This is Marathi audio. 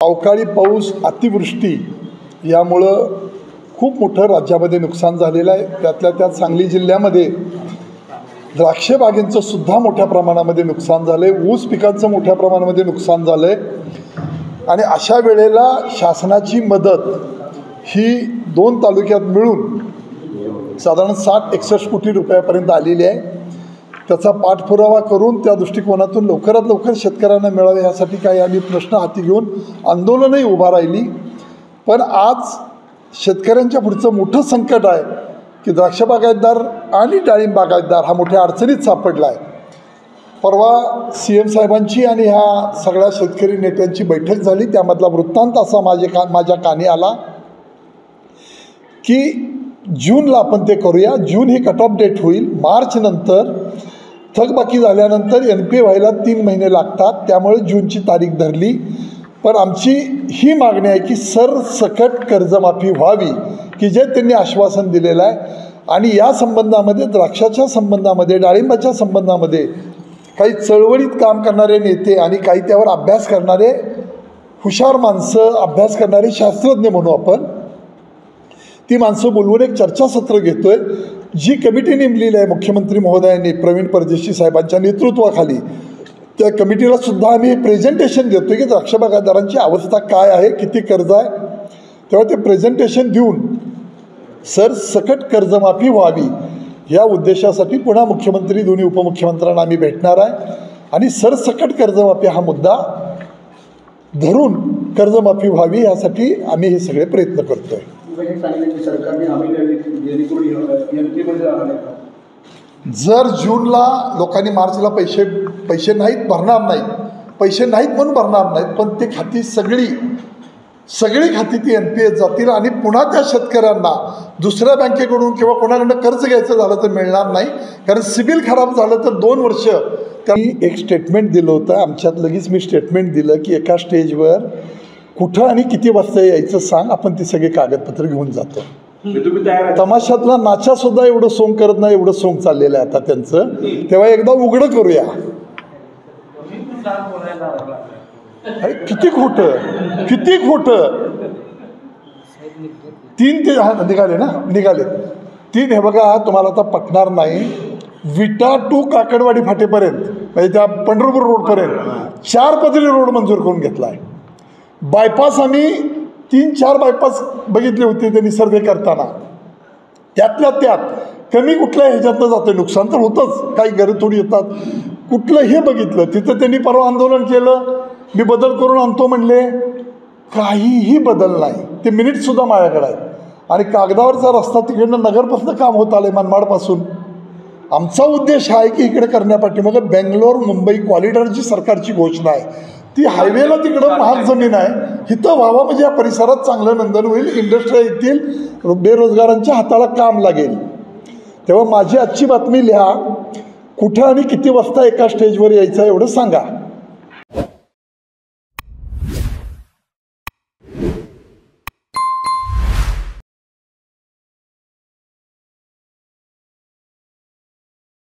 अवकाळी पाऊस, अतिवृष्टी यामुळं खूप मोठं राज्यामध्ये नुकसान झालेलं आहे। त्यातल्या त्यात सांगली जिल्ह्यामध्ये द्राक्ष बागेंचं सुद्धा मोठ्या प्रमाणामध्ये नुकसान झालं आहे, ऊस पिकांचं मोठ्या प्रमाणामध्ये नुकसान झालं आहे। आणि अशा वेळेला शासनाची मदत ही 2 तालुक्यात मिळून साधारण 60-61 कोटी रुपयापर्यंत आलेली आहे। त्याचा पाठपुरावा करून त्या दृष्टिकोनातून लवकरात लवकर शेतकऱ्यांना मिळावे यासाठी काही आम्ही प्रश्न हाती घेऊन आंदोलनही उभा राहिली। पण आज शेतकऱ्यांच्या पुढचं मोठं संकट आहे की द्राक्ष बागायतदार आणि डाळिंब बागायतदार हा मोठ्या अडचणीत सापडला आहे। परवा CM साहेबांची आणि ह्या सगळ्या शेतकरी नेत्यांची बैठक झाली, त्यामधला वृत्तांत असा माझ्या कानी आला की जूनला आपण ते करूया, जून ही कट ऑफ डेट होईल, मार्च नंतर थकबाकी झाल्यानंतर NPA व्हायला 3 महिने लागतात, त्यामुळे जूनची तारीख धरली। पण आमची ही मागणी आहे की सरसकट कर्जमाफी व्हावी की जे त्यांनी आश्वासन दिलेलं आहे। आणि या संबंधामध्ये द्राक्षाच्या संबंधामध्ये डाळिंबाच्या संबंधामध्ये काही चळवळीत काम करणारे नेते आणि काही त्यावर अभ्यास करणारे हुशार माणसं, अभ्यास करणारे शास्त्रज्ञ म्हणू आपण, ती माणसं बोलवून एक चर्चासत्र घेतोय। जी कमिटी नेमलेली आहे मुख्यमंत्री महोदयांनी प्रवीण परदेशी साहेबांच्या नेतृत्वाखाली, त्या कमिटीला सुद्धा आम्ही प्रेझेंटेशन देतो की द्राक्ष बागायतदारांची अवस्था काय आहे, किती कर्ज आहे, तेव्हा ते प्रेझेंटेशन देऊन सरसकट कर्जमाफी व्हावी या उद्देशासाठी पुन्हा मुख्यमंत्री, दोन्ही उपमुख्यमंत्र्यांना आम्ही भेटणार आहे आणि सरसकट कर्जमाफी हा मुद्दा धरून कर्जमाफी व्हावी यासाठी आम्ही हे सगळे प्रयत्न करतोय। जर जूनला लोकांनी मार्चला पैसे नाहीत भरणार नाहीत, पैसे नाहीत म्हणून भरणार नाहीत, पण ती खाती सगळी खाती ती NPA जातील आणि पुन्हा त्या शेतकऱ्यांना दुसऱ्या बँकेकडून किंवा कोणाकडून कर्ज घ्यायचं झालं तर मिळणार नाही, कारण सिबिल खराब झालं तर 2 वर्ष। त्यांनी एक स्टेटमेंट दिलं होतं आमच्यात, लगेच मी स्टेटमेंट दिलं की एका स्टेजवर कुठं आणि किती वाजता यायचं सांग, आपण ती सगळी कागदपत्र घेऊन जातो। तमाशातला नाचासुद्धा एवढं सोंग करत नाही, एवढं सोंग चाललेलं आहे आता त्यांचं, तेव्हा एकदा उघडं करूया। किती खोटं 3 ते निघाले ना, निघाले 3। हे बघा, तुम्हाला आता पटणार नाही, विटा टू काकडवाडी फाटेपर्यंत म्हणजे त्या पंढरपूर रोडपर्यंत 4 पदरी रोड मंजूर करून घेतला आहे। बायपास आम्ही 3-4 बायपास बघितले होते त्यांनी सर्वे करताना, त्यातल्या त्यात कमी कुठल्या ह्याच्यातनं जातं, नुकसान तर होतंच, काही घरं थोडी येतात, कुठलं हे बघितलं, तिथं त्यांनी परवा आंदोलन केलं, मी बदल करून आणतो म्हणले, काहीही बदल नाही। ते मिनिटसुद्धा माझ्याकडे आहेत आणि कागदावरचा रस्ता तिकडनं नगरपासून काम होत आलं आहे, मनमाडपासून। आमचा उद्देश हा आहे की इकडे करण्यापाठी मग बेंगलोर मुंबई कॉरिडॉरची सरकारची घोषणा आहे, ती हायवेला तिकडं महाग जमीन आहे, इथं व्हावं म्हणजे या परिसरात चांगलं नंदन होईल, इंडस्ट्री येतील, बेरोजगारांच्या हाताला काम लागेल। तेव्हा माझी आजची बातमी लिहा, कुठं आणि किती वाजता एका स्टेजवर यायचं एवढं सांगा।